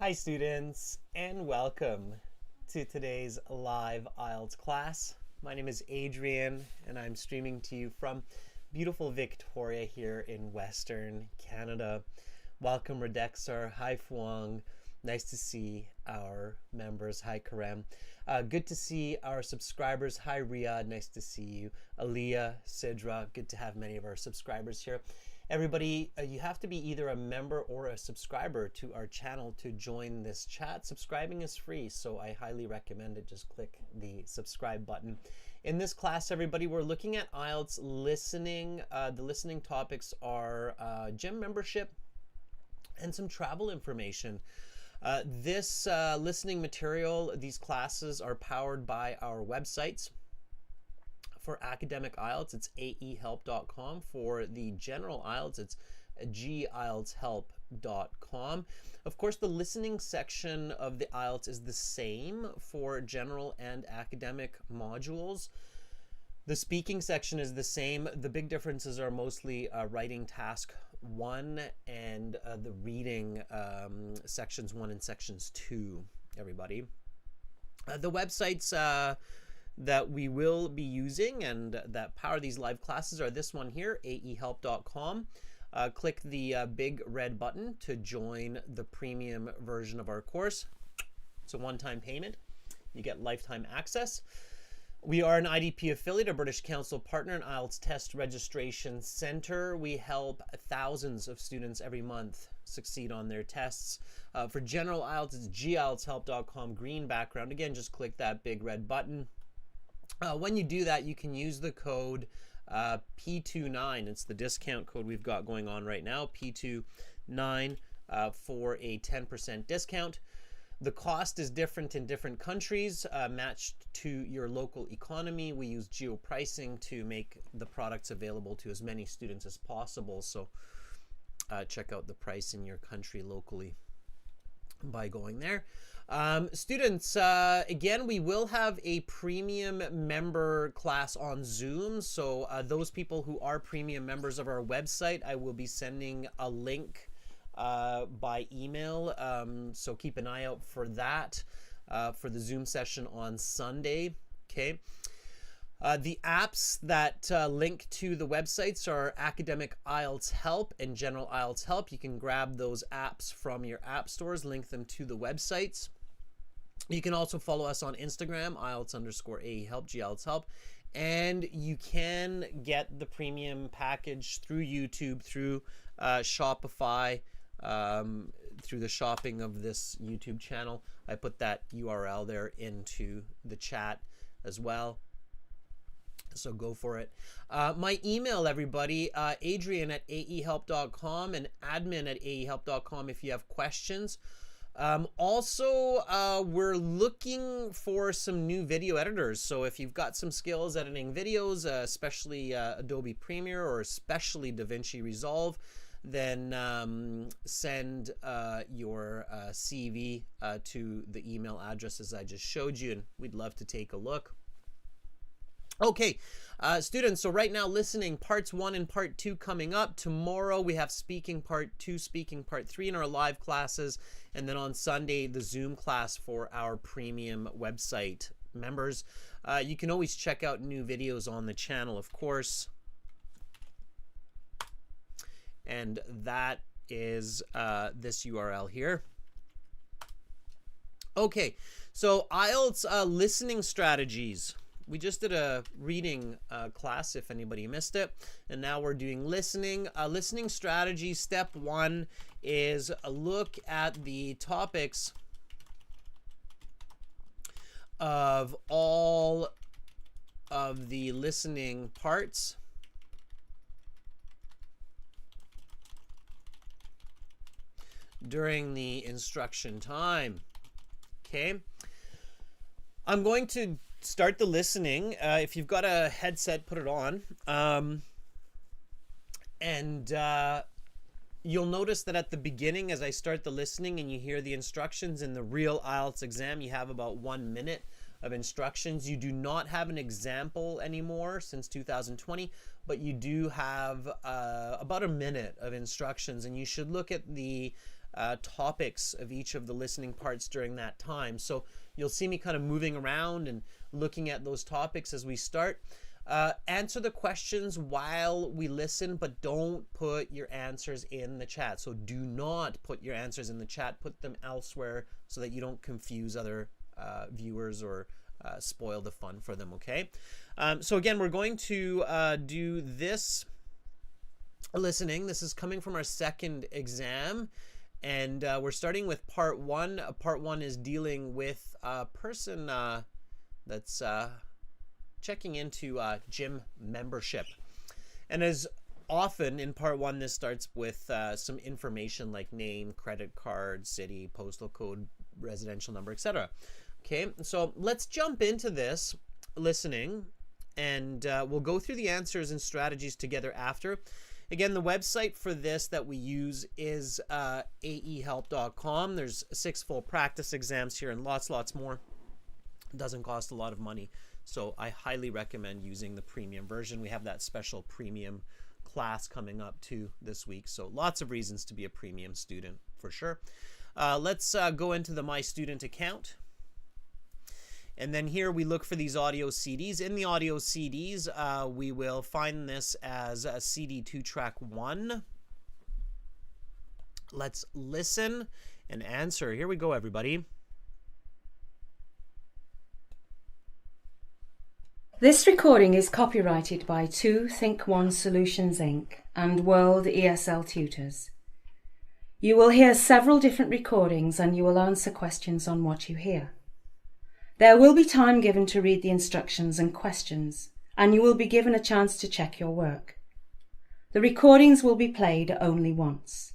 Hi students, and welcome to today's live IELTS class. My name is Adrian and I'm streaming to you from beautiful Victoria here in Western Canada. Welcome Redexar, hi Fuang, nice to see our members, hi Karem. Good to see our subscribers, hi Riyadh, nice to see you. Aliyah, Sidra, good to have many of our subscribers here. Everybody, you have to be either a member or a subscriber to our channel to join this chat. Subscribing is free, so I highly recommend it. Just click the subscribe button. In this class, everybody, we're looking at IELTS listening. The listening topics are gym membership and some travel information. This listening material, these classes are powered by our websites. For academic IELTS, it's aehelp.com. For the general IELTS, it's gieltshelp.com. Of course, the listening section of the IELTS is the same for general and academic modules. The speaking section is the same. The big differences are mostly writing task 1 and the reading sections 1 and sections 2, everybody. The websites that we will be using and that power these live classes are this one here, aehelp.com. Click the big red button to join the premium version of our course. It's a one-time payment. You get lifetime access. We are an IDP affiliate, a British Council partner, an IELTS test registration center. We help thousands of students every month succeed on their tests. For general IELTS, it's gieltshelp.com, green background. Again, just click that big red button. When you do that, you can use the code P29. It's the discount code we've got going on right now, P29, for a 10% discount. The cost is different in different countries, matched to your local economy. We use geo pricing to make the products available to as many students as possible. So check out the price in your country locally by going there. Students, again, we will have a premium member class on Zoom. So those people who are premium members of our website, I will be sending a link by email. So keep an eye out for that for the Zoom session on Sunday. Okay. The apps that link to the websites are Academic IELTS Help and General IELTS Help. You can grab those apps from your app stores, link them to the websites. You can also follow us on Instagram, IELTS_AEHelp, GIELTS Help. And you can get the premium package through YouTube, through Shopify, through the shopping of this YouTube channel. I put that URL there into the chat as well. So go for it. My email, everybody, adrian@aehelp.com and admin@aehelp.com if you have questions. Also, we're looking for some new video editors. So if you've got some skills editing videos, especially Adobe Premiere or especially DaVinci Resolve, then send your CV to the email addresses I just showed you, and we'd love to take a look. Okay, students, so right now listening, parts 1 and part 2 coming up. Tomorrow we have speaking part 2, speaking part 3 in our live classes. And then on Sunday, the Zoom class for our premium website members. You can always check out new videos on the channel, of course. And that is this URL here. Okay, so IELTS listening strategies. We just did a reading class if anybody missed it, and now we're doing listening. Listening strategy, step 1 is a look at the topics of all of the listening parts. During the instruction time. Okay. I'm going to start the listening. If you've got a headset, put it on. You'll notice that at the beginning, as I start the listening and you hear the instructions in the real IELTS exam, you have about 1 minute of instructions. You do not have an example anymore since 2020, but you do have about a minute of instructions, and you should look at the topics of each of the listening parts during that time. So you'll see me kind of moving around and looking at those topics as we start. Answer the questions while we listen, but don't put your answers in the chat. So do not put your answers in the chat. Put them elsewhere so that you don't confuse other viewers or spoil the fun for them, okay? So again, we're going to do this listening. This is coming from our second exam, and we're starting with part one. Part one is dealing with a person that's checking into gym membership. And as often in part one, this starts with some information like name, credit card, city, postal code, residential number, etc. Okay, so let's jump into this listening, and we'll go through the answers and strategies together after. Again, the website for this that we use is aehelp.com. There's 6 full practice exams here and lots more. It doesn't cost a lot of money, so I highly recommend using the premium version. We have that special premium class coming up too this week, so lots of reasons to be a premium student for sure. Let's go into the My Student account. And then here we look for these audio CDs. In the audio CDs, we will find this as a CD 2 track 1. Let's listen and answer. Here we go, everybody. This recording is copyrighted by 2 Think One Solutions Inc. and World ESL Tutors. You will hear several different recordings and you will answer questions on what you hear. There will be time given to read the instructions and questions, and you will be given a chance to check your work. The recordings will be played only once.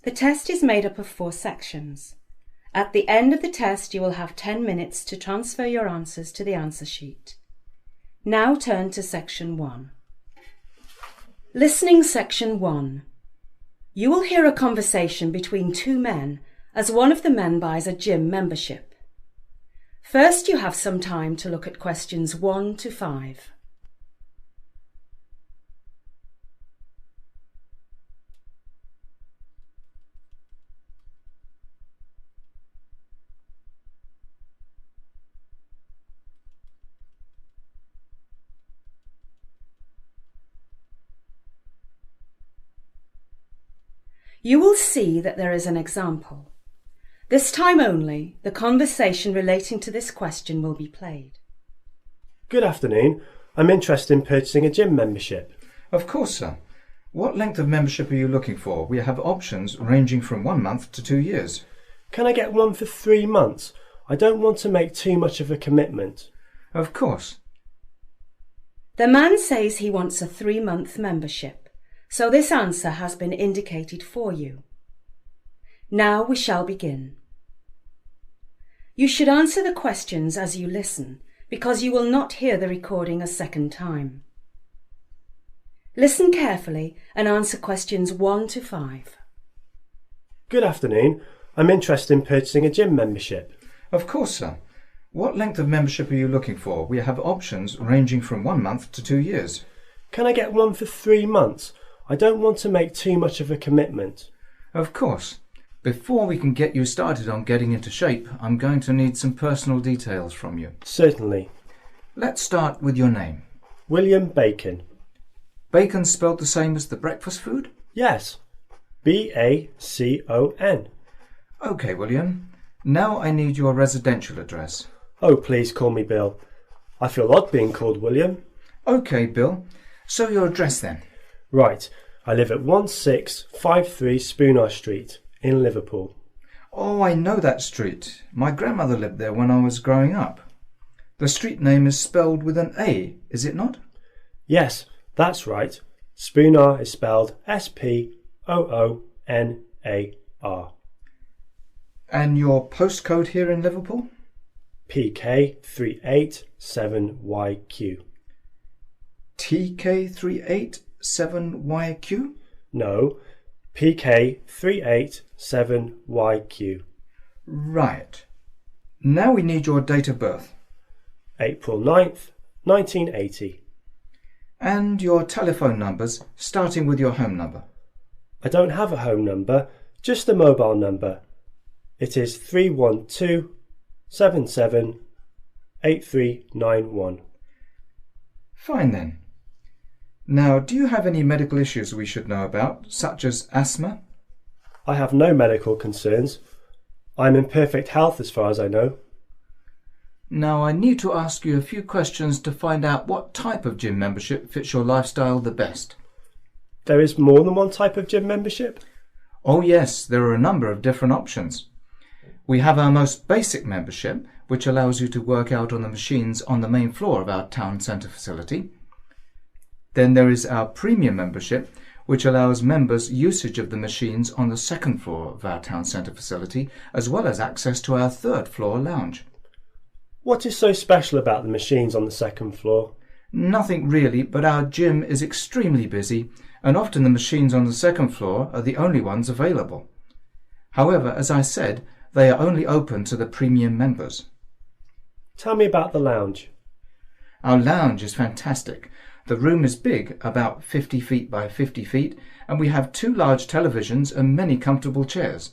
The test is made up of 4 sections. At the end of the test, you will have 10 minutes to transfer your answers to the answer sheet. Now turn to section 1. Listening section 1. You will hear a conversation between 2 men as one of the men buys a gym membership. First, you have some time to look at questions 1 to 5. You will see that there is an example. This time only, the conversation relating to this question will be played. Good afternoon. I'm interested in purchasing a gym membership. Of course, sir. What length of membership are you looking for? We have options ranging from 1 month to 2 years. Can I get one for 3 months? I don't want to make too much of a commitment. Of course. The man says he wants a 3-month membership, so this answer has been indicated for you. Now we shall begin. You should answer the questions as you listen, because you will not hear the recording a second time. Listen carefully and answer questions 1 to 5. Good afternoon. I'm interested in purchasing a gym membership. Of course, sir. What length of membership are you looking for? We have options ranging from 1 month to 2 years. Can I get one for 3 months? I don't want to make too much of a commitment. Of course. Before we can get you started on getting into shape, I'm going to need some personal details from you. Certainly. Let's start with your name. William Bacon. Bacon spelled the same as the breakfast food? Yes. B-A-C-O-N. OK, William. Now I need your residential address. Oh, please call me Bill. I feel odd being called William. OK, Bill. So your address then? Right. I live at 1653 Spooner Street in Liverpool. Oh, I know that street. My grandmother lived there when I was growing up. The street name is spelled with an A, is it not? Yes, that's right. Spooner is spelled S-P-O-O-N-A-R. And your postcode here in Liverpool? PK387YQ. TK387YQ? No, PK387YQ. Right. Now we need your date of birth. April 9th, 1980. And your telephone numbers, starting with your home number. I don't have a home number, Just a mobile number. It is 312 77 8391. Fine then. Now, do you have any medical issues we should know about, such as asthma? I have no medical concerns. I am in perfect health as far as I know. Now, I need to ask you a few questions to find out what type of gym membership fits your lifestyle the best. There is more than one type of gym membership? Oh yes, there are a number of different options. We have our most basic membership, which allows you to work out on the machines on the main floor of our town centre facility. Then there is our premium membership, which allows members usage of the machines on the second floor of our town centre facility, as well as access to our third floor lounge. What is so special about the machines on the second floor? Nothing really, but our gym is extremely busy, and often the machines on the second floor are the only ones available. However, as I said, they are only open to the premium members. Tell me about the lounge. Our lounge is fantastic. The room is big, about 50 feet by 50 feet, and we have 2 large televisions and many comfortable chairs.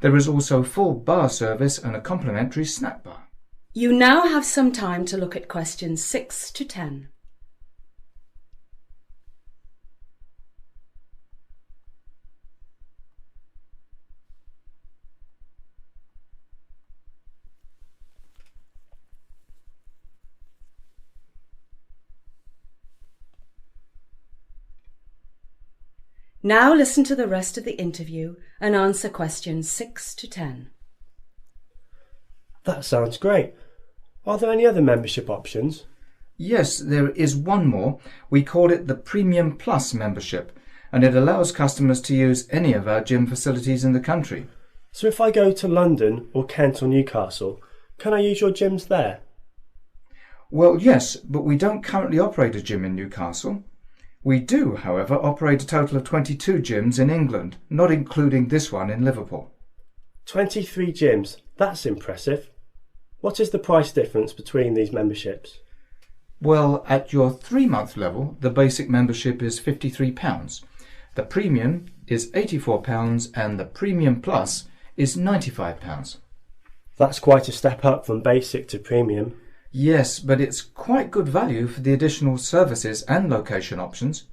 There is also full bar service and a complimentary snack bar. You now have some time to look at questions 6 to 10. Now listen to the rest of the interview and answer questions 6 to 10. That sounds great. Are there any other membership options? Yes, there is one more. We call it the Premium Plus membership, and it allows customers to use any of our gym facilities in the country. So if I go to London or Kent or Newcastle, can I use your gyms there? Well, yes, but we don't currently operate a gym in Newcastle. We do, however, operate a total of 22 gyms in England, not including this one in Liverpool. 23 gyms. That's impressive. What is the price difference between these memberships? Well, at your 3-month level, the basic membership is £53. The premium is £84 and the Premium Plus is £95. That's quite a step up from basic to premium. Yes, but it's quite good value for the additional services and location options.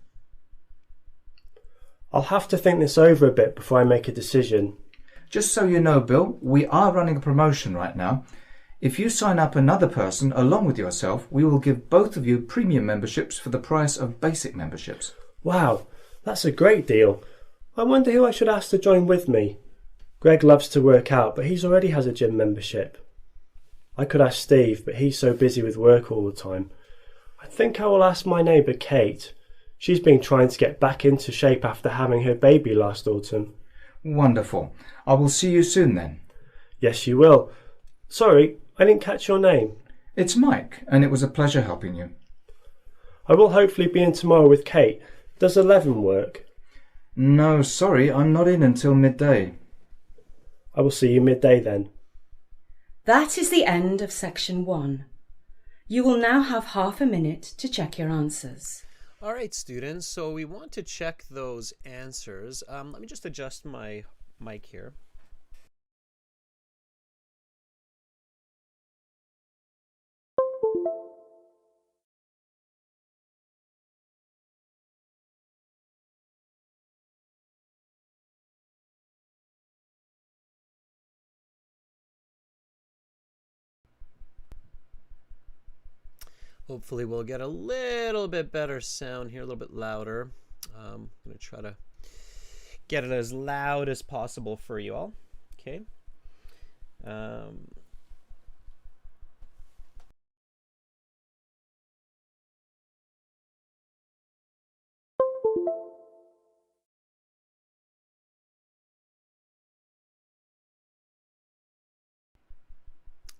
I'll have to think this over a bit before I make a decision. Just so you know, Bill, we are running a promotion right now. If you sign up another person along with yourself, we will give both of you premium memberships for the price of basic memberships. Wow, that's a great deal. I wonder who I should ask to join with me. Greg loves to work out, but he's already has a gym membership. I could ask Steve, but he's so busy with work all the time. I think I will ask my neighbour Kate. She's been trying to get back into shape after having her baby last autumn. Wonderful. I will see you soon then. Yes, you will. Sorry, I didn't catch your name. It's Mike, and it was a pleasure helping you. I will hopefully be in tomorrow with Kate. Does 11 work? No, sorry, I'm not in until midday. I will see you midday then. That is the end of section 1. You will now have half a minute to check your answers. All right, students, so we want to check those answers. Let me just adjust my mic here. Hopefully we'll get a little bit better sound here, a little bit louder. I'm going to try to get it as loud as possible for you all. Okay.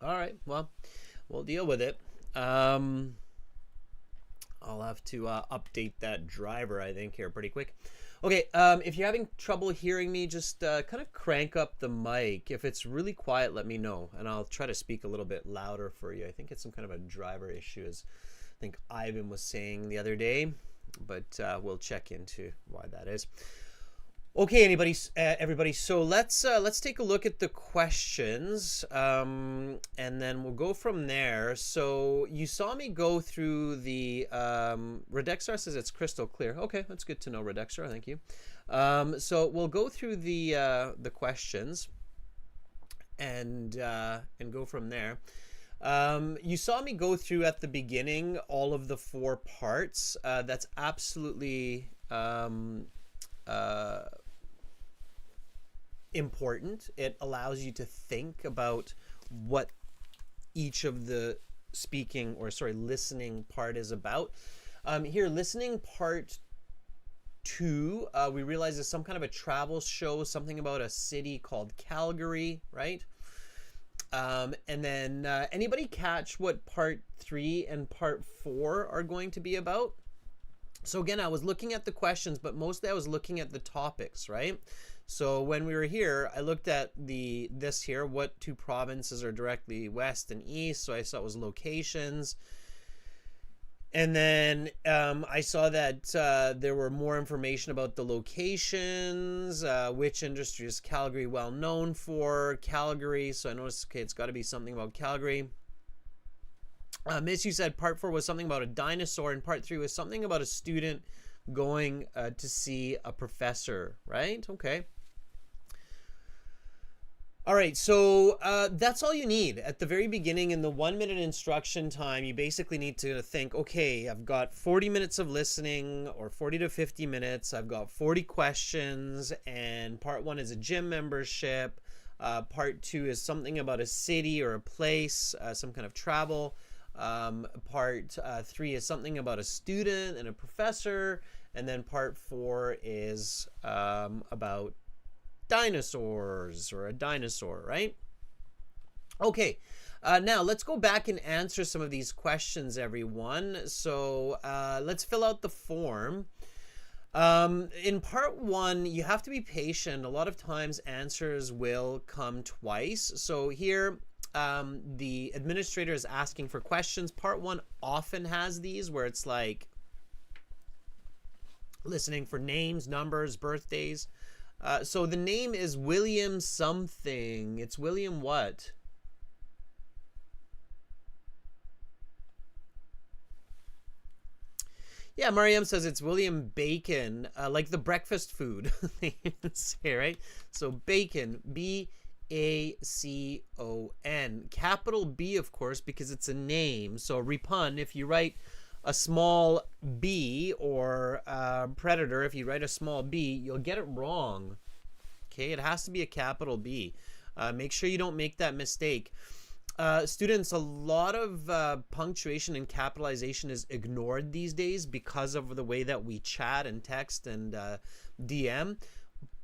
All right, well, we'll deal with it. I'll have to update that driver, I think, here pretty quick. Okay, if you're having trouble hearing me, just kind of crank up the mic. If it's really quiet, let me know, and I'll try to speak a little bit louder for you. I think it's some kind of a driver issue, as I think Ivan was saying the other day, but we'll check into why that is. Okay, everybody. So let's take a look at the questions, and then we'll go from there. So you saw me go through the Redexar says it's crystal clear. Okay, that's good to know, Redexar. Thank you. So we'll go through the questions, and go from there. You saw me go through at the beginning all of the 4 parts. That's absolutely important. It allows you to think about what each of the listening part is about. Here, listening part 2, we realize is some kind of a travel show, something about a city called Calgary, right? And then anybody catch what part 3 and part 4 are going to be about? So again, I was looking at the questions, but mostly I was looking at the topics, right? So when we were here, I looked at this here, what 2 provinces are directly west and east. So I saw it was locations. And then I saw that there were more information about the locations, which industry is Calgary well known for, Calgary. So I noticed, okay, it's got to be something about Calgary. Miss, you said part 4 was something about a dinosaur, and part 3 was something about a student going to see a professor, right? Okay. All right, so that's all you need. At the very beginning, in the 1-minute instruction time, you basically need to think, okay, I've got 40 minutes of listening, or 40 to 50 minutes. I've got 40 questions, and part 1 is a gym membership. Part 2 is something about a city or a place, some kind of travel. Part 3 is something about a student and a professor. And then part 4 is about dinosaurs or a dinosaur, right? Okay, now let's go back and answer some of these questions, everyone. So let's fill out the form. In part 1, you have to be patient. A lot of times answers will come twice. So here, the administrator is asking for questions. Part 1 often has these where it's like listening for names, numbers, birthdays. So the name is William something. It's William what? Yeah, Mariam says it's William Bacon, like the breakfast food. Say, right? So bacon, B-A-C-O-N. Capital B, of course, because it's a name. So repun, if you write a small b, or predator, if you write a small b, you'll get it wrong. Okay, it has to be a capital B. Make sure you don't make that mistake. Students, a lot of punctuation and capitalization is ignored these days because of the way that we chat and text and DM.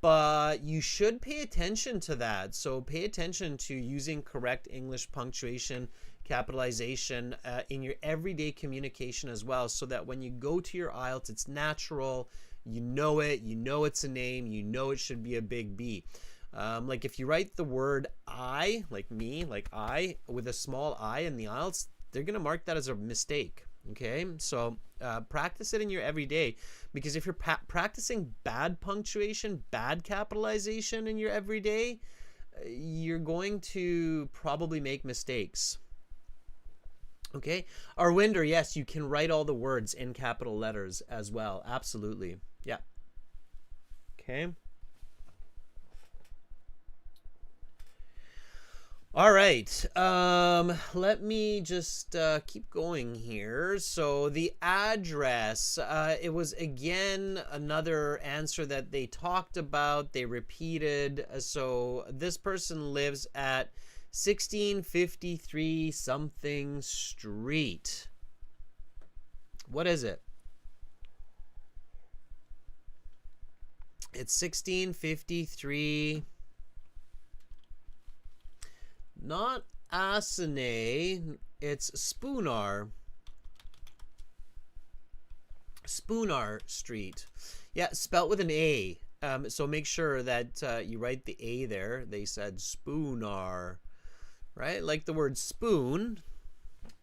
But you should pay attention to that. So pay attention to using correct English punctuation, capitalization in your everyday communication as well, so that when you go to your IELTS, it's natural. You know it. You know it's a name. You know it should be a big B. Like if you write the word I, like me, like I, with a small I in the IELTS, they're going to mark that as a mistake. Okay, so practice it in your everyday, because if you're practicing bad punctuation, bad capitalization in your everyday, you're going to probably make mistakes. Okay, Arwinder, yes, you can write all the words in capital letters as well. Absolutely. Yeah. Okay. All right, let me just keep going here. So the address, it was again another answer that they talked about, they repeated. So this person lives at 1653 something street. What is it? It's 1653. Not Asane, it's Spoonar. Spoonar Street. Yeah, spelt with an A. So make sure that you write the A there. They said Spoonar, right? Like the word spoon.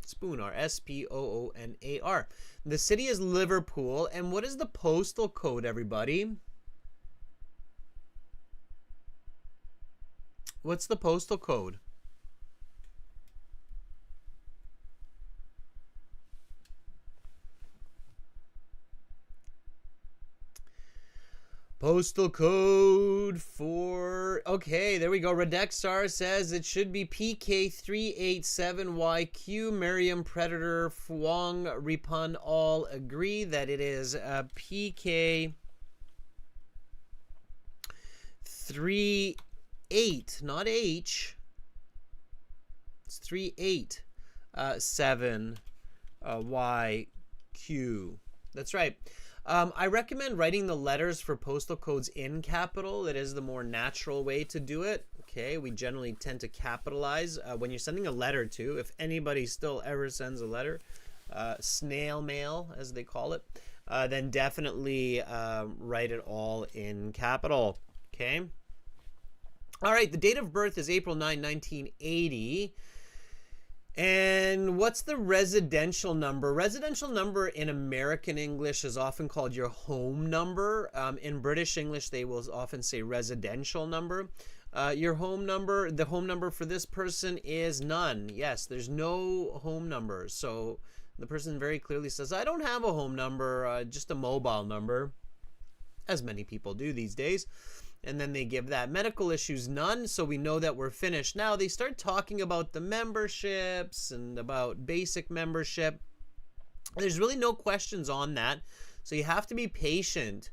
Spoonar, S-P-O-O-N-A-R. The city is Liverpool. And what is the postal code, everybody? What's the postal code? Postal code for... Okay, there we go. Redexar says it should be PK387YQ. Miriam, Predator, Fuang, Ripun all agree that it is PK38, not H. It's 387YQ. That's right. I recommend writing the letters for postal codes in capital. It is the more natural way to do it. Okay, we generally tend to capitalize when you're sending a letter to. If anybody still ever sends a letter, snail mail as they call it, then definitely write it all in capital. Okay. All right, the date of birth is April 9, 1980. And what's the residential number? Residential number in American English is often called your home number. In British English, they will often say residential number. Your home number, the home number for this person is none. Yes, there's no home number. So the person very clearly says, I don't have a home number, just a mobile number, as many people do these days. And then they give that. Medical issues, none, so we know that we're finished. Now they start talking about the memberships and about basic membership. There's really no questions on that, so you have to be patient.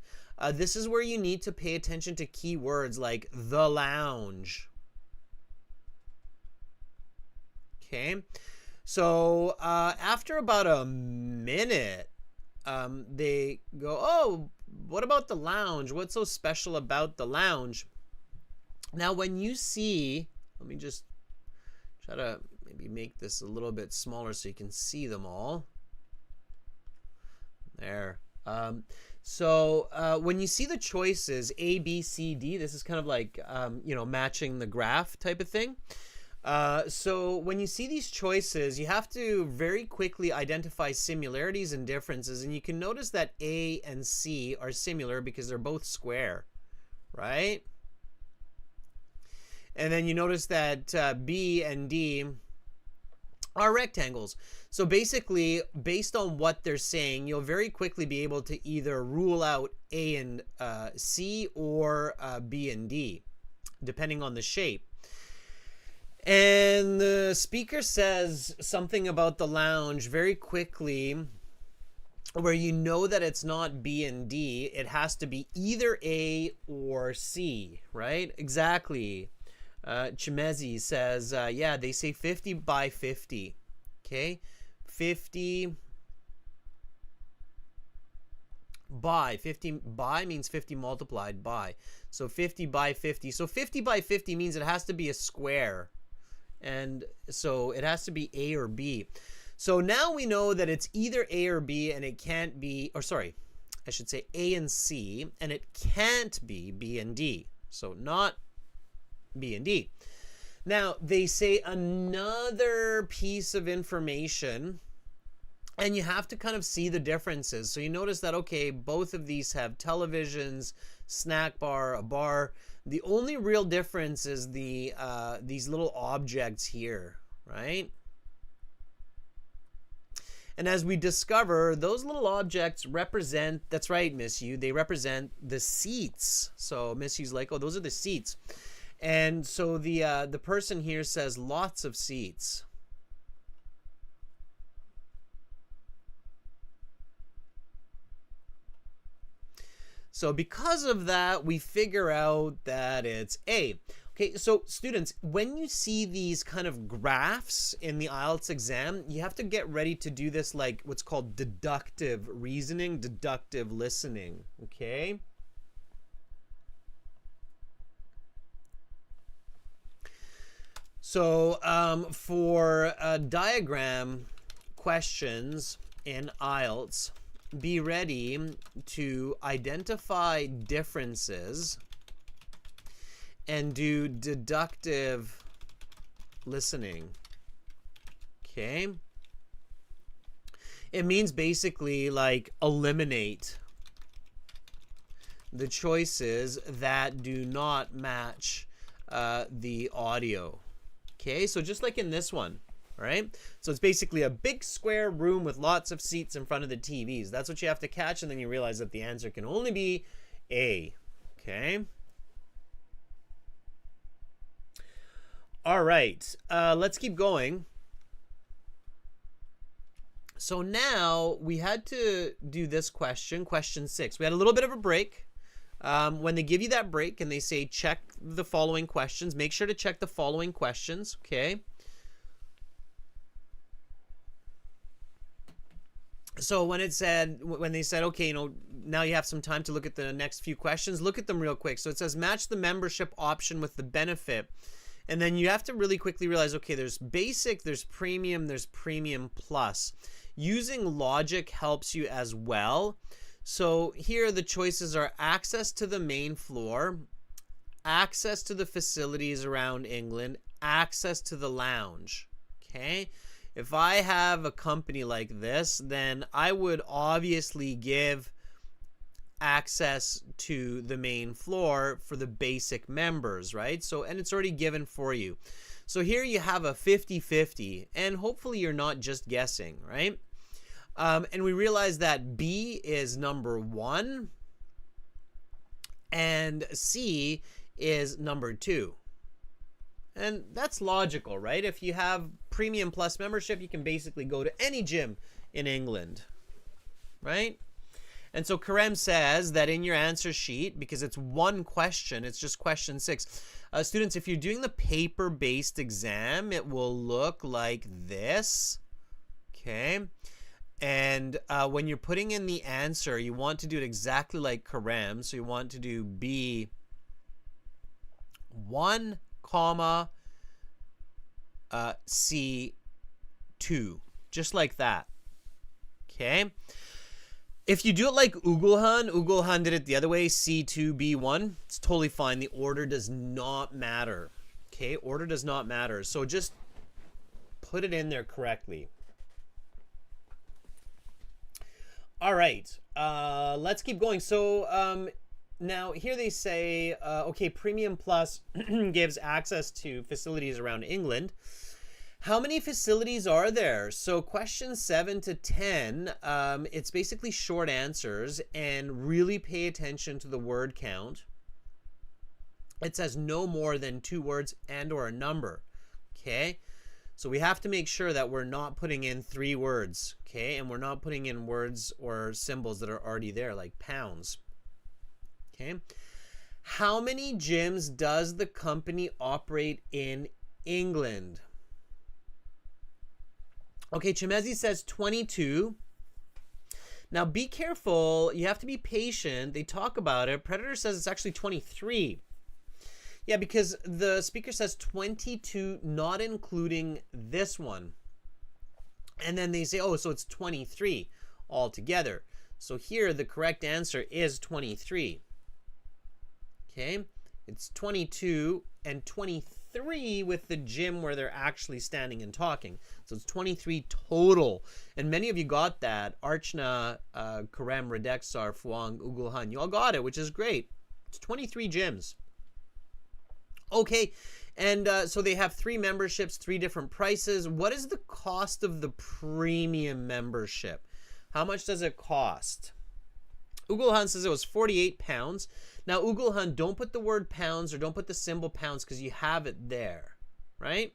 This is where you need to pay attention to keywords like the lounge. Okay, so after about a minute, they go, oh, what about the lounge? What's so special about the lounge? Now, when you see, let me just try to maybe make this a little bit smaller so you can see them all. There. So when you see the choices A, B, C, D, this is kind of like, matching the graph type of thing. So when you see these choices, you have to very quickly identify similarities and differences. And you can notice that A and C are similar because they're both square, right? And then you notice that B and D are rectangles. So basically, based on what they're saying, you'll very quickly be able to either rule out A and C or B and D, depending on the shape. And the speaker says something about the lounge very quickly where you know that it's not B and D. It has to be either A or C, right? Exactly. Chimezi says, yeah, they say 50 by 50. Okay? 50 by. 50 by means 50 multiplied by. So 50 by 50. So 50 by 50 means it has to be a square. And so it has to be A or B. So now we know that it's either A or B, and it can't be, or sorry, I should say A and C, and it can't be B and D. So not B and D. Now they say another piece of information, and you have to kind of see the differences. So you notice that, okay, both of these have televisions, snack bar, a bar. The only real difference is the these little objects here, right? And as we discover, those little objects represent, that's right, Miss Yu, they represent the seats. So Miss Yu's like, oh, those are the seats. And so the person here says lots of seats. So because of that, we figure out that it's A. Okay, so students, when you see these kind of graphs in the IELTS exam, you have to get ready to do this like what's called deductive reasoning, deductive listening, okay? So for diagram questions in IELTS, be ready to identify differences and do deductive listening. Okay? It means basically like eliminate the choices that do not match the audio. Okay, so just like in this one, right? So it's basically a big square room with lots of seats in front of the TVs. That's what you have to catch, and then you realize that the answer can only be A. Okay. All right, let's keep going. So now we had to do this question, question 6. We had a little bit of a break. When they give you that break and they say check the following questions, make sure to check the following questions, okay? So when they said, okay, now you have some time to look at the next few questions, look at them real quick. So it says match the membership option with the benefit. And then you have to really quickly realize, okay, there's basic, there's premium plus. Using logic helps you as well. So here the choices are access to the main floor, access to the facilities around England, access to the lounge. Okay? If I have a company like this, then I would obviously give access to the main floor for the basic members, right? So, and it's already given for you. So here you have a 50-50, and hopefully you're not just guessing, right? And we realize that B is number 1 and C is number 2. And that's logical, right? If you have premium plus membership, you can basically go to any gym in England, right? And so Karem says that in your answer sheet, because it's one question, it's just question 6. Students, if you're doing the paper-based exam, it will look like this, okay? And when you're putting in the answer, you want to do it exactly like Karem. So you want to do B 1, C 2, just like that. Okay. If you do it like Ugulhan did it the other way, C2, B1, it's totally fine. The order does not matter. Okay, order does not matter. So just put it in there correctly. All right, let's keep going. So now here they say, okay, Premium Plus gives access to facilities around England. How many facilities are there? So questions 7 to 10, it's basically short answers, and really pay attention to the word count. It says no more than 2 words and or a number, okay? So we have to make sure that we're not putting in 3 words, okay? And we're not putting in words or symbols that are already there, like pounds, okay? How many gyms does the company operate in England? Okay, Chimezi says 22. Now be careful. You have to be patient. They talk about it. Predator says it's actually 23. Yeah, because the speaker says 22, not including this one. And then they say, oh, so it's 23 altogether. So here the correct answer is 23. Okay, it's 22 and 23 with the gym where they're actually standing and talking. So it's 23 total. And many of you got that. Archana, Karem, Radexar, Fuang, Ugulhan. You all got it, which is great. It's 23 gyms. Okay, and so they have 3 memberships, 3 different prices. What is the cost of the premium membership? How much does it cost? Ugulhan says it was £48. Now, Ugulhan, don't put the word pounds or don't put the symbol pounds because you have it there, right?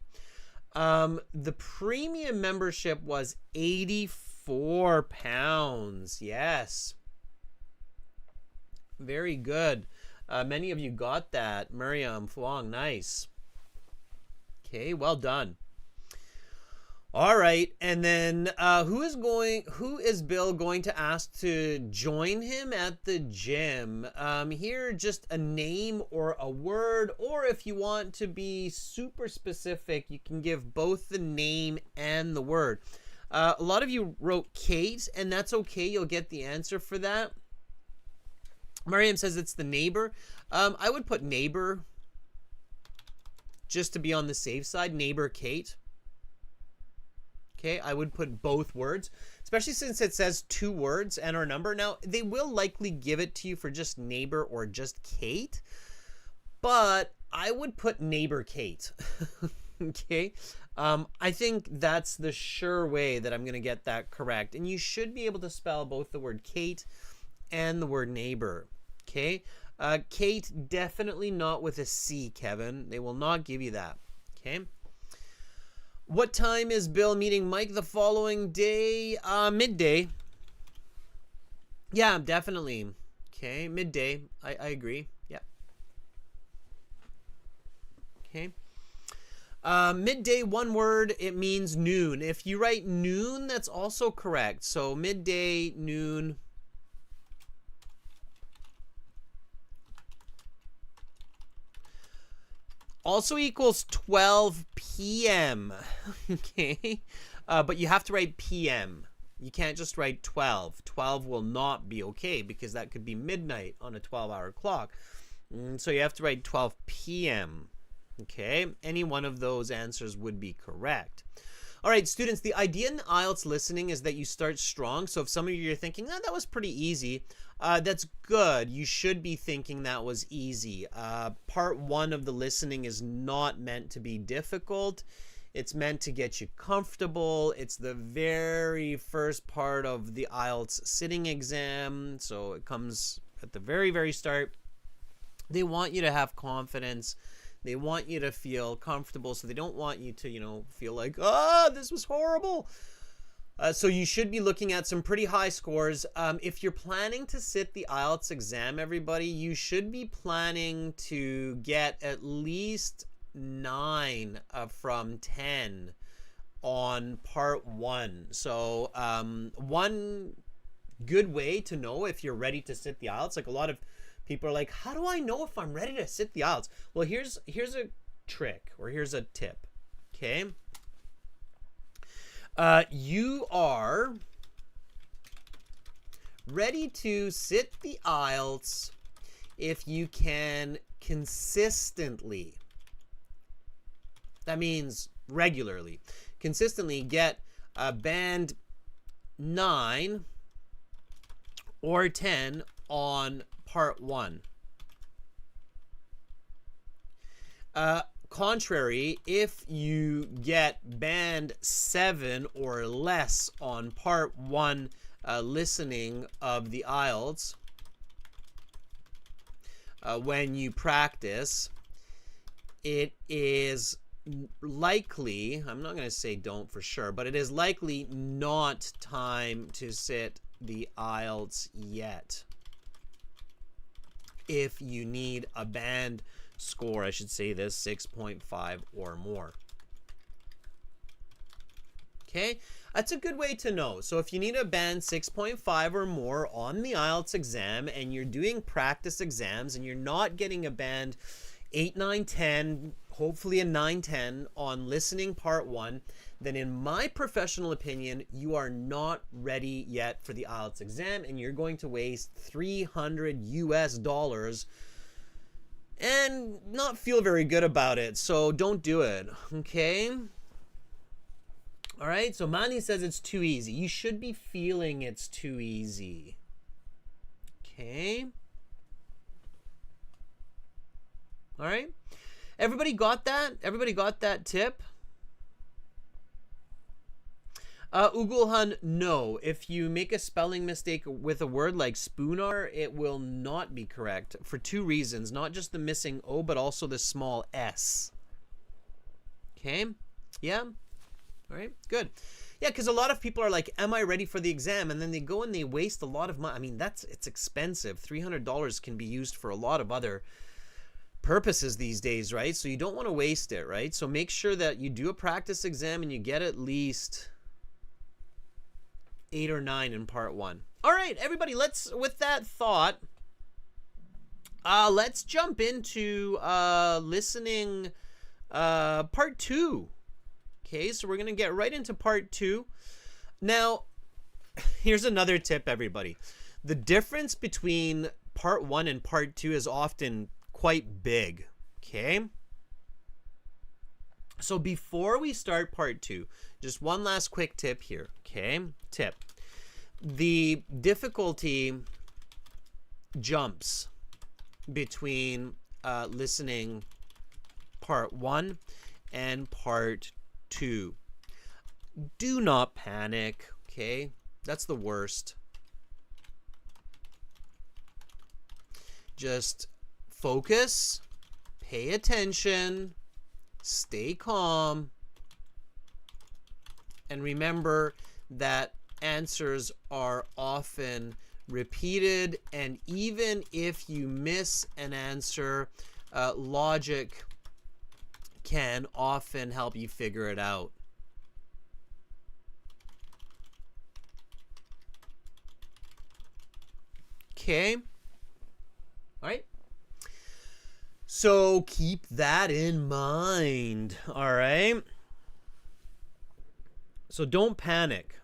The premium membership was £84. Yes. Very good. Many of you got that. Miriam, Fuang, nice. Okay, well done. All right, and then who is Bill going to ask to join him at the gym? Here, just a name or a word, or if you want to be super specific, you can give both the name and the word. A lot of you wrote Kate, and that's okay. You'll get the answer for that. Mariam says it's the neighbor. I would put neighbor just to be on the safe side. Neighbor Kate. Okay, I would put both words, especially since it says 2 words and our number. Now, they will likely give it to you for just neighbor or just Kate, but I would put neighbor Kate. Okay. I think that's the sure way that I'm going to get that correct. And you should be able to spell both the word Kate and the word neighbor. Okay. Kate, definitely not with a C, Kevin. They will not give you that. Okay. What time is Bill meeting Mike the following day? Midday. Yeah, definitely. Okay, midday. I agree. Yeah. Okay. Midday, one word, it means noon. If you write noon, that's also correct. So midday, noon. Also equals 12 p.m. Okay. But you have to write p.m. You can't just write 12. 12 will not be okay because that could be midnight on a 12-hour clock. So you have to write 12 p.m. Okay, any one of those answers would be correct. All right, students, the idea in the IELTS listening is that you start strong. So if some of you are thinking, that was pretty easy, that's good. You should be thinking that was easy. Part 1 of the listening is not meant to be difficult. It's meant to get you comfortable. It's the very first part of the IELTS sitting exam. So it comes at the very, very start. They want you to have confidence. They want you to feel comfortable, so they don't want you to, feel like, this was horrible. So you should be looking at some pretty high scores. If you're planning to sit the IELTS exam, everybody, you should be planning to get at least 9 from 10 on part 1. So one good way to know if you're ready to sit the IELTS, like a lot of people are like, how do I know if I'm ready to sit the IELTS? Well, here's a trick, or here's a tip. Okay. You are ready to sit the IELTS if you can consistently, that means regularly, consistently get a band 9 or 10 on part 1. Contrary, if you get band 7 or less on part 1 listening of the IELTS when you practice, it is likely, I'm not going to say don't for sure, but it is likely not time to sit the IELTS yet. If you need a band score, I should say this, 6.5 or more. Okay, that's a good way to know. So if you need a band 6.5 or more on the IELTS exam and you're doing practice exams and you're not getting a band 8, 9, 10, hopefully a 9, 10 on listening part 1, then in my professional opinion, you are not ready yet for the IELTS exam and you're going to waste $300 US and not feel very good about it. So don't do it. Okay. All right. So Manny says it's too easy. You should be feeling it's too easy. Okay. All right. Everybody got that? Everybody got that tip? Ugulhan, no. If you make a spelling mistake with a word like spooner, it will not be correct for 2 reasons. Not just the missing O, but also the small S. Okay? Yeah? All right, good. Yeah, because a lot of people are like, am I ready for the exam? And then they go and they waste a lot of money. I mean, it's expensive. $300 can be used for a lot of other purposes these days, right? So you don't want to waste it, right? So make sure that you do a practice exam and you get at least 8 or 9 in part 1. All right, everybody, with that thought, let's jump into listening part 2. Okay, so we're going to get right into part 2. Now, here's another tip, everybody. The difference between part 1 and part 2 is often quite big, okay? So before we start part 2, just one last quick tip here, okay? Tip. The difficulty jumps between listening part 1 and part 2. Do not panic, okay? That's the worst. Just focus, pay attention, stay calm, and remember that answers are often repeated, and even if you miss an answer, logic can often help you figure it out. Okay. All right. So keep that in mind. All right. So don't panic.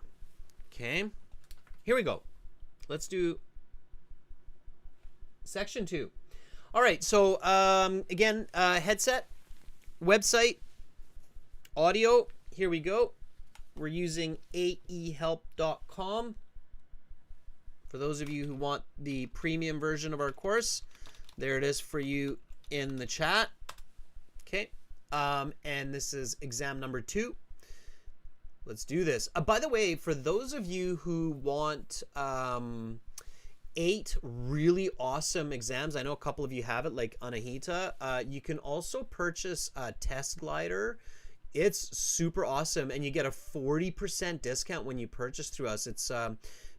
Okay. Here we go. Let's do section 2. All right. So again, headset, website, audio. Here we go. We're using aehelp.com. For those of you who want the premium version of our course, there it is for you in the chat. Okay. And this is exam number 2. Let's do this. By the way, for those of you who want 8 really awesome exams, I know a couple of you have it, like Anahita, you can also purchase a Test Glider. It's super awesome, and you get a 40% discount when you purchase through us. It's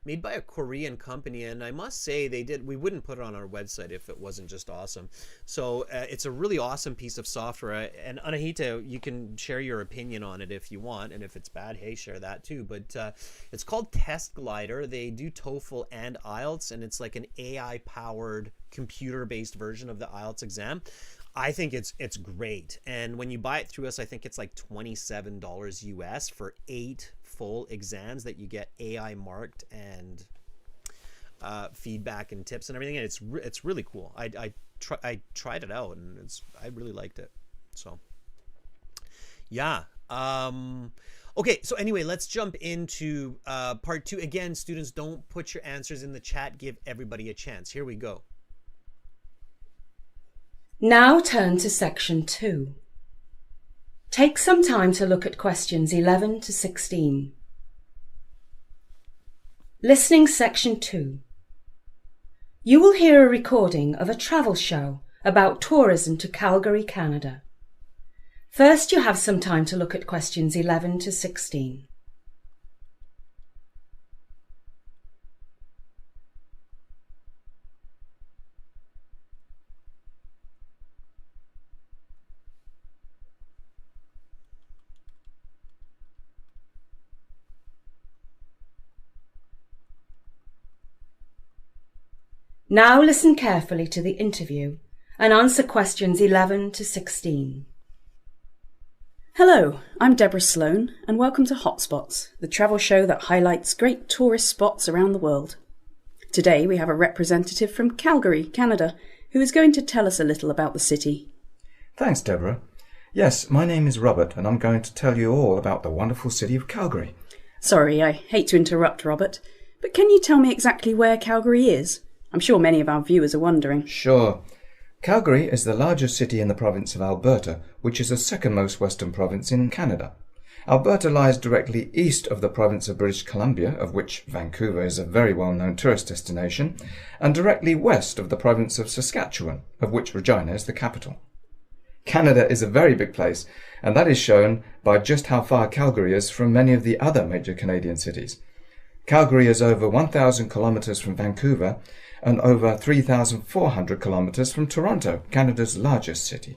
made by a Korean company, and I must say we wouldn't put it on our website if it wasn't just awesome. So it's a really awesome piece of software, and Anahita, you can share your opinion on it if you want, and if it's bad, hey, share that too. But it's called Test Glider. They do TOEFL and IELTS, and it's like an AI powered computer based version of the IELTS exam. I think it's great, and when you buy it through us, I think it's like $27 US for 8 full exams that you get AI marked and feedback and tips and everything. And it's really cool. I tried it out, and I really liked it. So yeah. Okay, so anyway, let's jump into part 2. Again, students, don't put your answers in the chat. Give everybody a chance. Here we go. Now turn to section 2. Take some time to look at questions 11 to 16. Listening section 2. You will hear a recording of a travel show about tourism to Calgary, Canada. First, you have some time to look at questions 11 to 16. Now listen carefully to the interview and answer questions 11 to 16. Hello, I'm Deborah Sloan, and welcome to Hotspots, the travel show that highlights great tourist spots around the world. Today we have a representative from Calgary, Canada, who is going to tell us a little about the city. Thanks, Deborah. Yes, my name is Robert, and I'm going to tell you all about the wonderful city of Calgary. Sorry, I hate to interrupt, Robert, but can you tell me exactly where Calgary is? I'm sure many of our viewers are wondering. Sure. Calgary is the largest city in the province of Alberta, which is the second most western province in Canada. Alberta lies directly east of the province of British Columbia, of which Vancouver is a very well-known tourist destination, and directly west of the province of Saskatchewan, of which Regina is the capital. Canada is a very big place, and that is shown by just how far Calgary is from many of the other major Canadian cities. Calgary is over 1,000 kilometres from Vancouver, and over 3,400 kilometres from Toronto, Canada's largest city.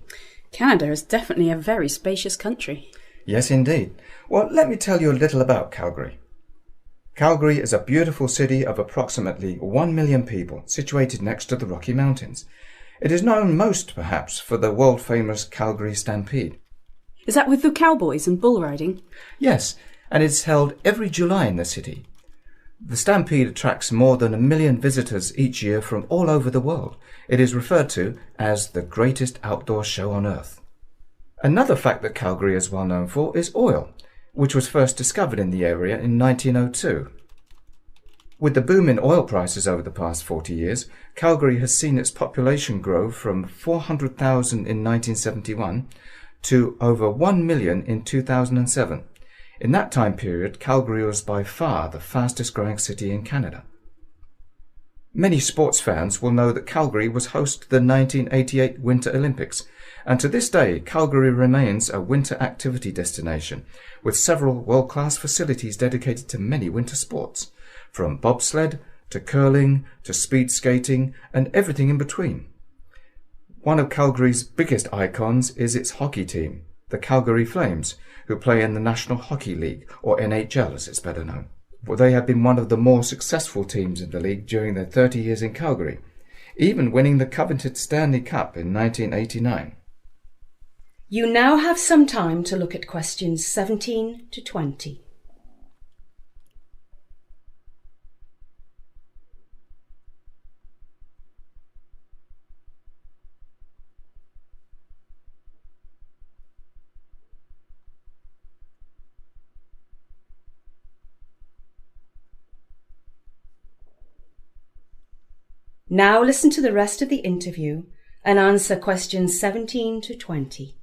Canada is definitely a very spacious country. Yes, indeed. Well, let me tell you a little about Calgary. Calgary is a beautiful city of approximately 1 million people, situated next to the Rocky Mountains. It is known most, perhaps, for the world-famous Calgary Stampede. Is that with the cowboys and bull riding? Yes, and it's held every July in the city. The Stampede attracts more than 1 million visitors each year from all over the world. It is referred to as the greatest outdoor show on earth. Another fact that Calgary is well known for is oil, which was first discovered in the area in 1902. With the boom in oil prices over the past 40 years, Calgary has seen its population grow from 400,000 in 1971 to over 1 million in 2007. In that time period, Calgary was by far the fastest growing city in Canada. Many sports fans will know that Calgary was host to the 1988 Winter Olympics, and to this day Calgary remains a winter activity destination, with several world-class facilities dedicated to many winter sports, from bobsled to curling to speed skating and everything in between. One of Calgary's biggest icons is its hockey team, the Calgary Flames, who play in the National Hockey League, or NHL as it's better known. They have been one of the more successful teams in the league during their 30 years in Calgary, even winning the coveted Stanley Cup in 1989. You now have some time to look at questions 17 to 20. Now listen to the rest of the interview and answer questions 17 to 20.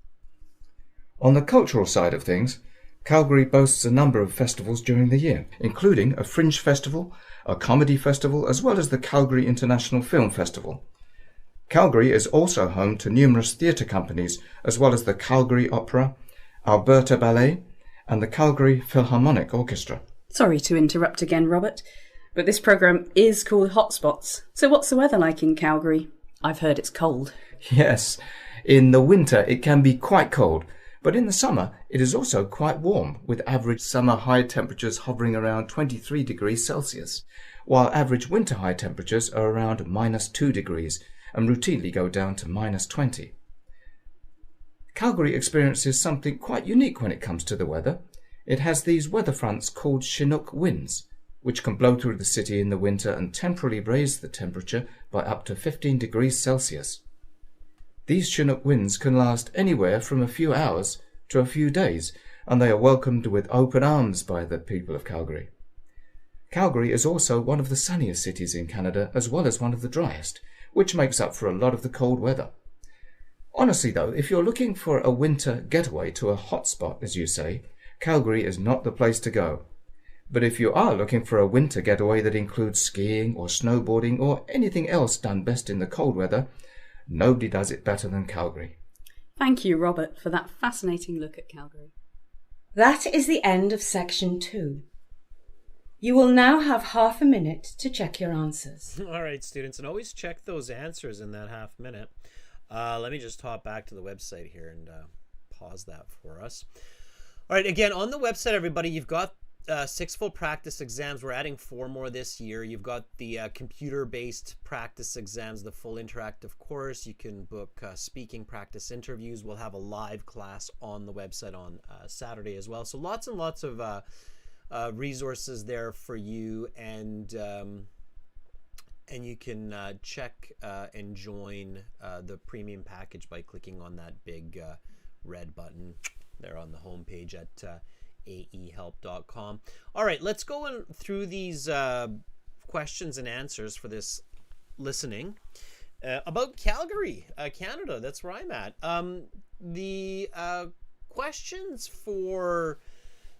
On the cultural side of things, Calgary boasts a number of festivals during the year, including a fringe festival, a comedy festival, as well as the Calgary International Film Festival. Calgary is also home to numerous theatre companies, as well as the Calgary Opera, Alberta Ballet, and the Calgary Philharmonic Orchestra. Sorry to interrupt again, Robert, but this programme is called Hotspots. So what's the weather like in Calgary? I've heard it's cold. Yes, in the winter it can be quite cold, but in the summer it is also quite warm, with average summer high temperatures hovering around 23 degrees Celsius, while average winter high temperatures are around -2 degrees and routinely go down to -20. Calgary experiences something quite unique when it comes to the weather. It has these weather fronts called Chinook winds, which can blow through the city in the winter and temporarily raise the temperature by up to 15 degrees Celsius. These Chinook winds can last anywhere from a few hours to a few days, and they are welcomed with open arms by the people of Calgary. Calgary is also one of the sunniest cities in Canada, as well as one of the driest, which makes up for a lot of the cold weather. Honestly though, if you're looking for a winter getaway to a hotspot, as you say, Calgary is not the place to go. But if you are looking for a winter getaway that includes skiing or snowboarding or anything else done best in the cold weather, nobody does it better than Calgary. Thank you, Robert, for that fascinating look at Calgary. That is the end of section 2. You will now have half a minute to check your answers. All right, students, and always check those answers in that half minute. Let me just hop back to the website here and pause that for us. All right, again, on the website, everybody, you've got 6 full practice exams. We're adding 4 more this year. You've got the computer-based practice exams, the full interactive course. You can book speaking practice interviews. We'll have a live class on the website on Saturday as well. So lots and lots of resources there for you, and you can check and join the premium package by clicking on that big red button there on the home page at aehelp.com. All right, let's go through these questions and answers for this listening about Calgary, Canada. That's where I'm at. The questions for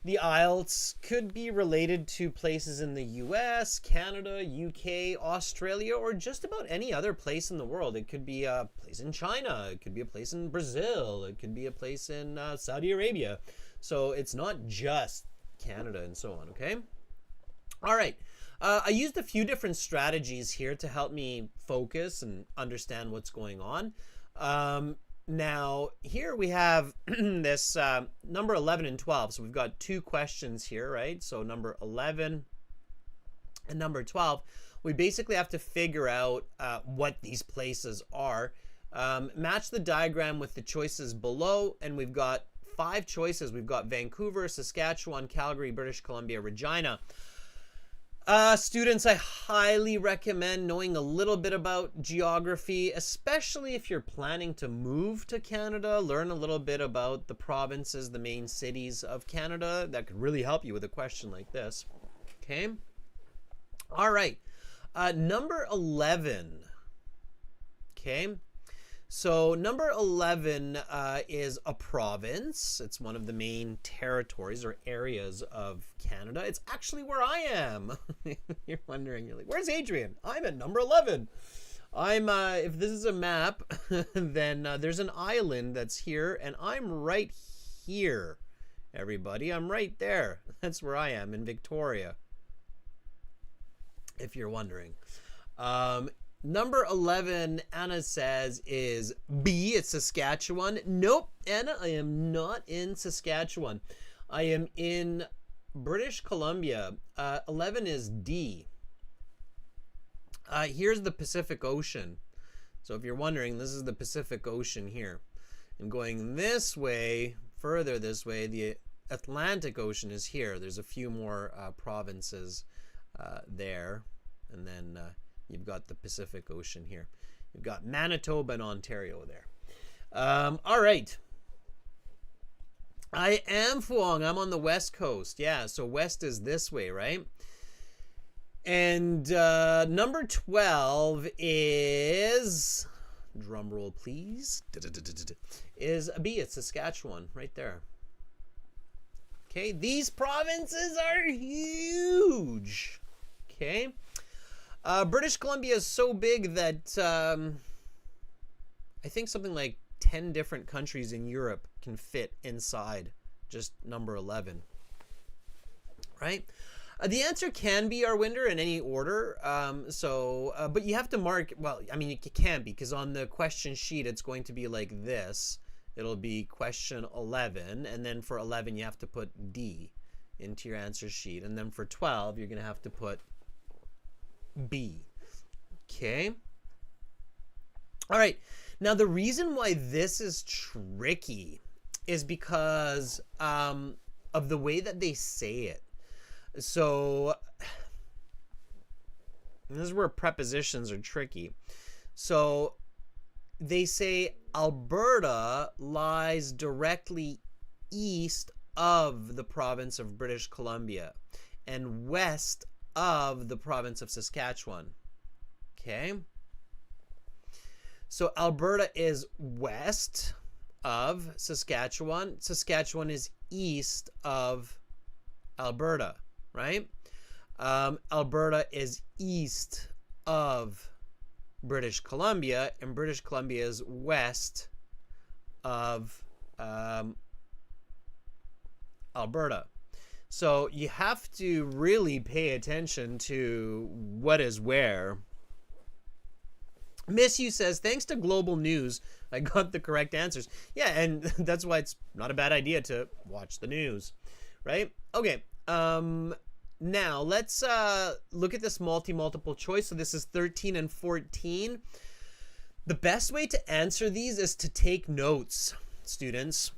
the IELTS could be related to places in the US, Canada, UK, Australia, or just about any other place in the world. It could be a place in China. It could be a place in Brazil. It could be a place in Saudi Arabia. So it's not just Canada and so on, okay? All right. I used a few different strategies here to help me focus and understand what's going on. Now, here we have this number 11 and 12. So we've got 2 questions here, right? So number 11 and number 12. We basically have to figure out what these places are. Match the diagram with the choices below, and we've got 5 choices. We've got Vancouver, Saskatchewan, Calgary, British Columbia, Regina. Students, I highly recommend knowing a little bit about geography, especially if you're planning to move to Canada. Learn a little bit about the provinces, the main cities of Canada. That could really help you with a question like this. Okay. All right. Number 11. Okay. So number 11 is a province. It's one of the main territories or areas of Canada. It's actually where I am. You're wondering, you're like, where's Adrian? I'm at number 11. I'm, if this is a map, then there's an island that's here, and I'm right here, everybody. I'm right there. That's where I am, in Victoria, if you're wondering. Number 11, Anna says, is B. It's Saskatchewan. Nope, Anna, I am not in Saskatchewan. I am in British Columbia. 11 is D. Here's the Pacific Ocean. So if you're wondering, this is the Pacific Ocean here. And going this way, further this way, the Atlantic Ocean is here. There's a few more provinces there. And then you've got the Pacific Ocean here. You've got Manitoba and Ontario there. All right. I am Fuang. I'm on the West Coast. Yeah, so west is this way, right? And number 12 is, drum roll please, is B. It's Saskatchewan, right there. Okay, these provinces are huge. Okay. British Columbia is so big that I think something like 10 different countries in Europe can fit inside just number 11. Right? The answer can be Arwinder in any order. But you have to mark, well, I mean, it can be, because on the question sheet, it's going to be like this. It'll be question 11, and then for 11, you have to put D into your answer sheet. And then for 12, you're going to have to put B. Okay. All right. Now, the reason why this is tricky is because of the way that they say it. So, this is where prepositions are tricky. So, they say Alberta lies directly east of the province of British Columbia and west of the province of Saskatchewan. Okay. So Alberta is west of Saskatchewan. Saskatchewan is east of Alberta, right? Alberta is east of British Columbia, and British Columbia is west of Alberta. So you have to really pay attention to what is where. Miss You says, thanks to Global News, I got the correct answers. Yeah, and that's why it's not a bad idea to watch the news, right? Okay, now let's look at this multiple choice. So this is 13 and 14. The best way to answer these is to take notes, students.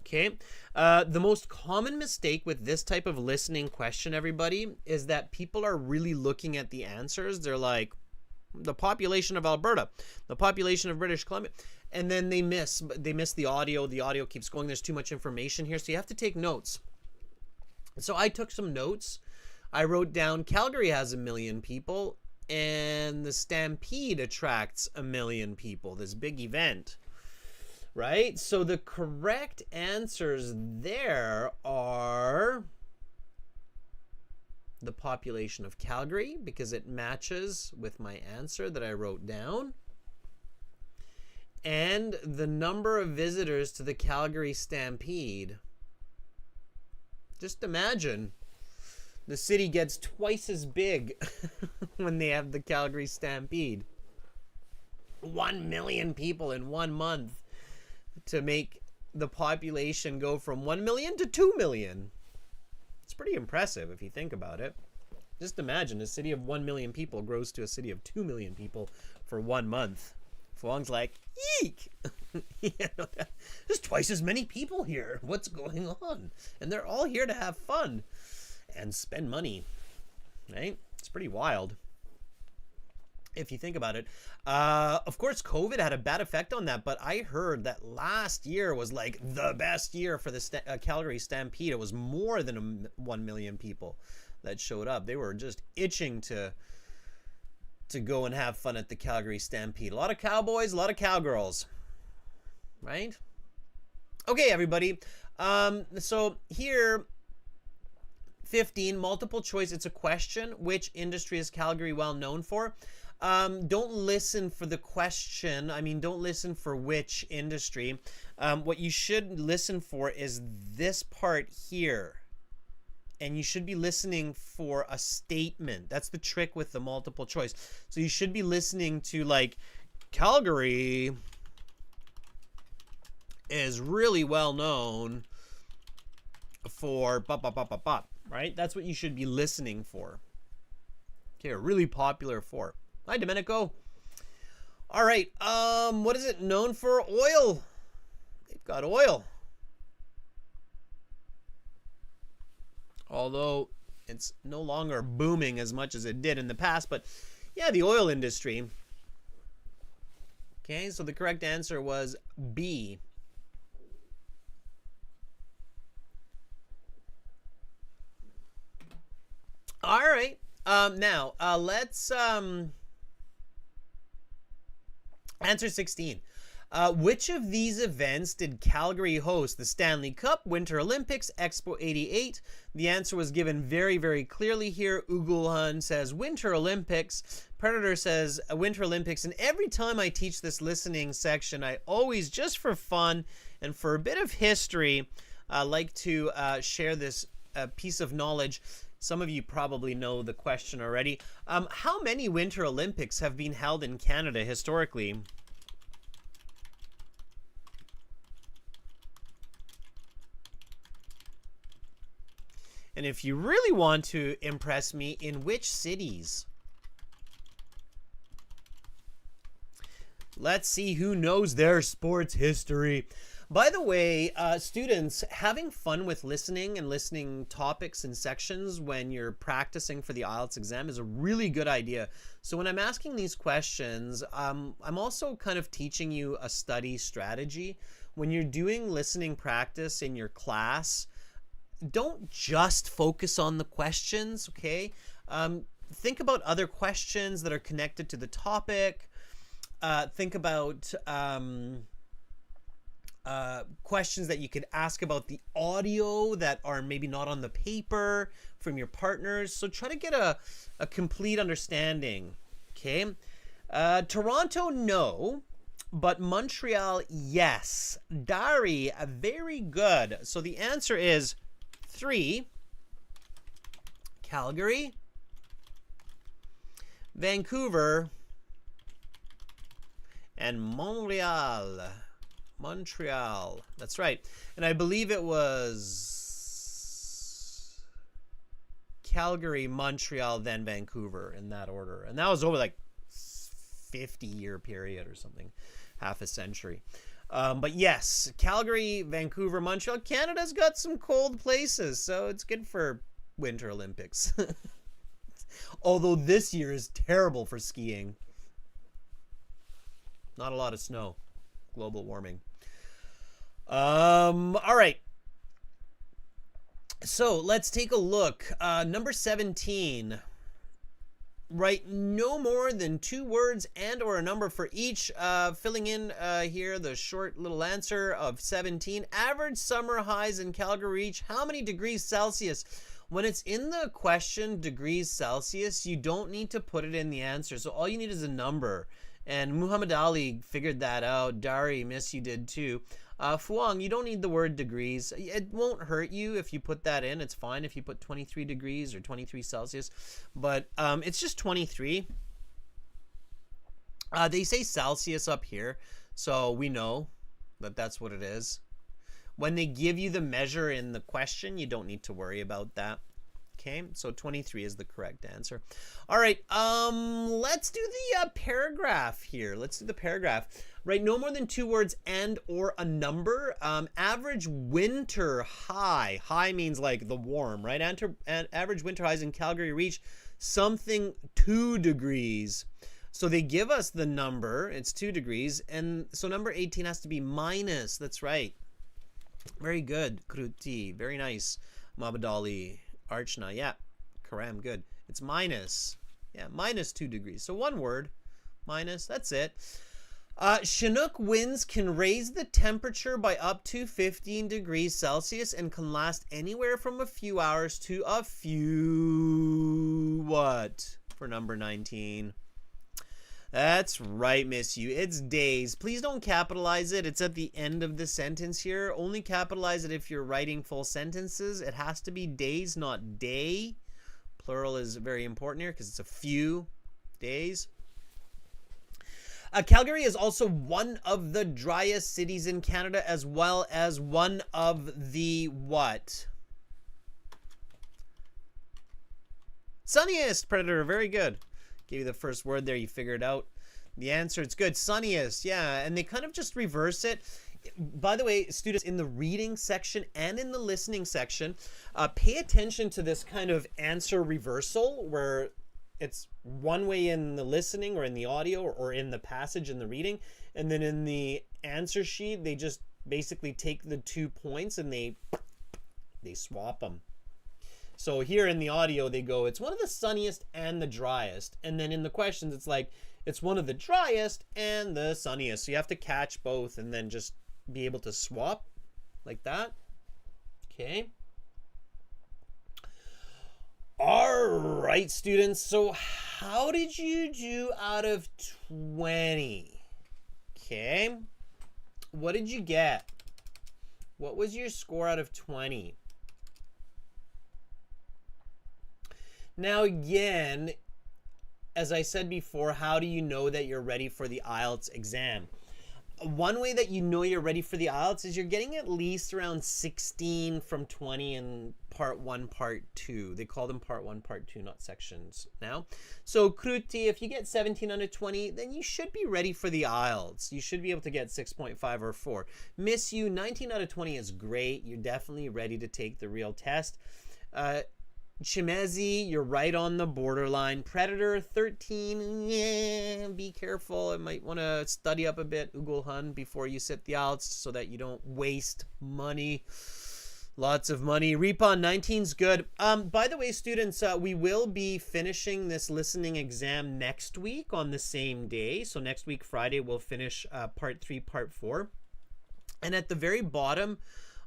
Okay, the most common mistake with this type of listening question, everybody, is that people are really looking at the answers. They're like, the population of Alberta, the population of British Columbia, and then they miss the audio. The audio keeps going. There's too much information here, so you have to take notes. So I took some notes. I wrote down Calgary has 1 million people, and the Stampede attracts 1 million people, this big event. Right? So the correct answers there are the population of Calgary, because it matches with my answer that I wrote down, and the number of visitors to the Calgary Stampede. Just imagine, the city gets twice as big when they have the Calgary Stampede. 1 million people in 1 month. To make the population go from 1 million to 2 million. It's pretty impressive if you think about it. Just imagine a city of 1 million people grows to a city of 2 million people for 1 month. Fuang's like, eek! There's twice as many people here. What's going on? And they're all here to have fun and spend money. Right? It's pretty wild if you think about it. Of course, COVID had a bad effect on that, but I heard that last year was like the best year for the Calgary Stampede. It was more than 1 million people that showed up. They were just itching to to go and have fun at the Calgary Stampede. A lot of cowboys, a lot of cowgirls, right? Okay, everybody. So here, 15, multiple choice. It's a question. Which industry is Calgary well known for? Don't listen for the question. I mean, don't listen for which industry. What you should listen for is this part here. And you should be listening for a statement. That's the trick with the multiple choice. So you should be listening to, like, Calgary is really well known for bop, bop, bop, bop, bop, right? That's what you should be listening for. Okay, really popular for. Hi, Domenico. All right, what is it known for? Oil. They've got oil. Although it's no longer booming as much as it did in the past, but yeah, the oil industry. Okay, so the correct answer was B. All right, now let's answer 16. Which of these events did Calgary host? The Stanley Cup, Winter Olympics, Expo 88? The answer was given very, very clearly here. Ugulhan says Winter Olympics. Predator says Winter Olympics. And every time I teach this listening section, I always, just for fun and for a bit of history, like to share this piece of knowledge. Some of you probably know the question already. How many Winter Olympics have been held in Canada historically? And if you really want to impress me, in which cities? Let's see who knows their sports history. By the way, students, having fun with listening and listening topics and sections when you're practicing for the IELTS exam is a really good idea. So when I'm asking these questions, I'm also kind of teaching you a study strategy. When you're doing listening practice in your class, don't just focus on the questions, okay? Think about other questions that are connected to the topic. Think about questions that you could ask about the audio that are maybe not on the paper from your partners. So try to get a complete understanding, okay? Toronto, no. But Montreal, yes. Dari, very good. So the answer is 3. Calgary, Vancouver, and Montreal. Montreal. That's right. And I believe it was Calgary, Montreal, then Vancouver in that order. And that was over like 50-year period or something, half a century. But yes, Calgary, Vancouver, Montreal. Canada's got some cold places, so it's good for Winter Olympics. Although this year is terrible for skiing. Not a lot of snow. Global warming. All right. So let's take a look. Number 17. Write no more than 2 words and or a number for each. Filling in here the short little answer of 17. Average summer highs in Calgary reach how many degrees Celsius? When it's in the question, degrees Celsius, you don't need to put it in the answer. So all you need is a number. And Muhammad Ali figured that out. Dari, miss, you did too. Fuang, you don't need the word degrees. It won't hurt you if you put that in. It's fine if you put 23 degrees or 23 Celsius. But it's just 23. They say Celsius up here, so we know that that's what it is. When they give you the measure in the question, you don't need to worry about that. Okay, so 23 is the correct answer. All right, let's do the paragraph here. Let's do the paragraph. Right, no more than 2 words and or a number. Average winter high. High means like the warm, right? Average winter highs in Calgary reach something 2 degrees. So they give us the number. It's 2 degrees. And so number 18 has to be minus. That's right. Very good, Kruti. Very nice, Mabadali. Archana, yeah. Karam, good. It's minus Yeah, minus 2 degrees. So one word, minus, that's it. Chinook winds can raise the temperature by up to 15 degrees Celsius and can last anywhere from a few hours to a few, what, for number 19? That's right, Miss You. It's days. Please don't capitalize it. It's at the end of the sentence here. Only capitalize it if you're writing full sentences. It has to be days, not day. Plural is very important here because it's a few days. Calgary is also one of the driest cities in Canada, as well as one of the what? Sunniest, Predator. Very good. Gave you the first word there. You figured out the answer. It's good. Sunniest. Yeah. And they kind of just reverse it. By the way, students, in the reading section and in the listening section, pay attention to this kind of answer reversal where it's one way in the listening or in the audio or in the passage in the reading. And then in the answer sheet, they just basically take the 2 points and they swap them. So here in the audio, they go, it's one of the sunniest and the driest. And then in the questions, it's like, it's one of the driest and the sunniest. So you have to catch both and then just be able to swap like that. Okay. All right, students. So how did you do out of 20? Okay. What did you get? What was your score out of 20? Now, again, as I said before, how do you know that you're ready for the IELTS exam? One way that you know you're ready for the IELTS is you're getting at least around 16 from 20 in part 1, part 2. They call them part 1, part 2, not sections now. So, Kruti, if you get 17 out of 20, then you should be ready for the IELTS. You should be able to get 6.5 or 4. Miss You, 19 out of 20 is great. You're definitely ready to take the real test. Chimezi, you're right on the borderline. Predator, 13, yeah, be careful. I might want to study up a bit, Ugulhan, before you sit the IELTS so that you don't waste money. Lots of money. Repon, 19's good. By the way, students, we will be finishing this listening exam next week on the same day. So next week, Friday, we'll finish part 3, part 4. And at the very bottom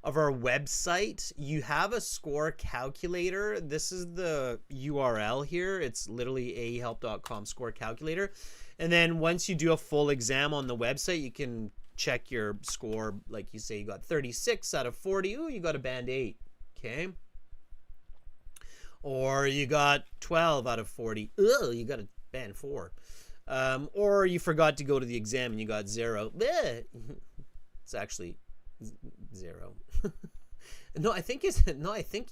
of our website, you have a score calculator. This is the URL here. It's literally aehelp.com score calculator. And then once you do a full exam on the website, you can check your score. Like you say, you got 36 out of 40. Ooh, you got a band 8. Okay. Or you got 12 out of 40. Ugh, you got a band 4. Or you forgot to go to the exam and you got 0. Bleh. It's actually 0. No, I think you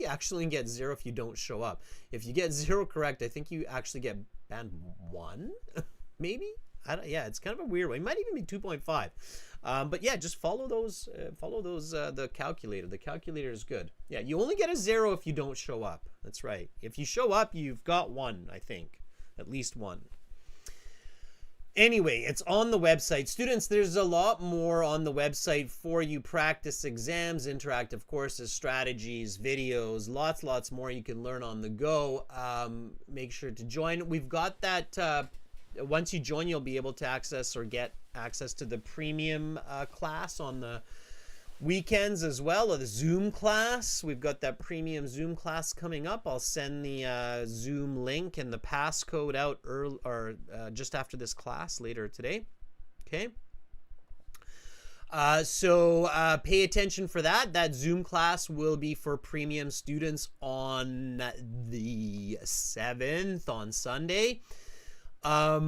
actually get 0 if you don't show up. If you get 0 correct, I think you actually get band 1, maybe. Yeah, it's kind of a weird one. It might even be 2.5. But yeah, just follow those. The calculator. The calculator is good. Yeah, you only get a 0 if you don't show up. That's right. If you show up, you've got 1. I think at least 1. Anyway, it's on the website. Students, there's a lot more on the website for you. Practice exams, interactive courses, strategies, videos, lots more you can learn on the go. Make sure to join. We've got that, once you join, you'll be able to access or get access to the premium class on the weekends as well, or the Zoom class. We've got that premium Zoom class coming up. I'll send the Zoom link and the passcode out early, or just after this class later today. Okay. So pay attention for that. That Zoom class will be for premium students on the 7th, on Sunday. Yeah.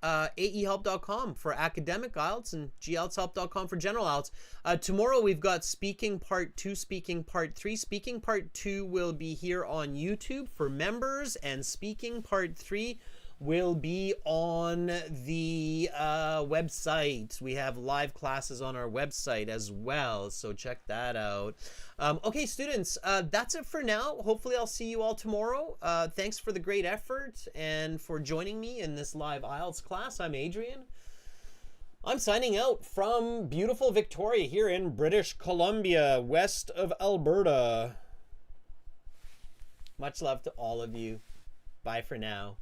aehelp.com for academic IELTS and gltshelp.com for general IELTS. Tomorrow we've got speaking part 2, speaking part 3. Speaking part 2 will be here on YouTube for members, and speaking part 3 will be on the website. We have live classes on our website as well, so check that out. Okay, students, that's it for now. Hopefully I'll see you all tomorrow. Thanks for the great effort and for joining me in this live IELTS class. I'm Adrian. I'm signing out from beautiful Victoria here in British Columbia, west of Alberta. Much love to all of you. Bye for now.